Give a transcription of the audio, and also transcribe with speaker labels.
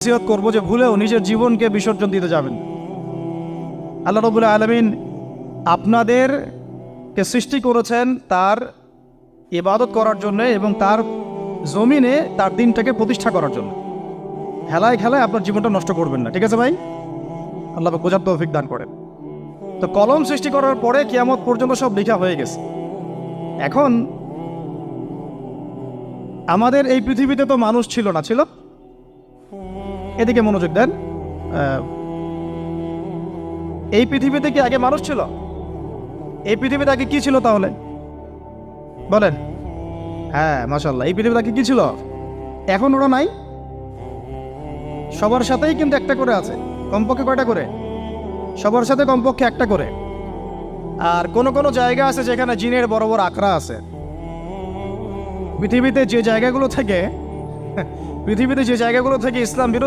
Speaker 1: নসিহত করবো যে ভুলেও নিজের জীবনকে বিসর্জন দিতে যাবেন। আল্লাহ রাব্বুল আলামিন আপনাদেরকে সৃষ্টি করেছেন তার ইবাদত করার জন্য এবং তার জমিনে তার দিনটাকে প্রতিষ্ঠা করার জন্য। খেলায় খেলায় আপনার জীবনটা নষ্ট করবেন না, ঠিক আছে ভাই? আল্লাহ পাক বোঝার তৌফিক দান করেন। তো কলম সৃষ্টি করার পরে কিয়ামত পর্যন্ত সব লেখা হয়ে গেছে। এখন আমাদের এই পৃথিবীতে তো মানুষ ছিল না, ছিল? এদিকে মনোযোগ দেন। এই পৃথিবীতে কি আগে মানুষ ছিল? এই পৃথিবীতে আগে কি ছিল তাহলে বলেন? হ্যাঁ, মাশাআল্লাহ। এই পৃথিবীতে আগে কি ছিল? এখন ওরা নাই? সবার সাথেই কিন্তু একটা করে আছে। কমপক্ষে কয়টা করে? সবার সাথে কমপক্ষে একটা করে। আর কোন কোন জায়গা আছে যেখানে জিনের বড় বড় আখড়া আছে। পৃথিবীতে যে জায়গাগুলো থেকে ইসলাম বিরোধী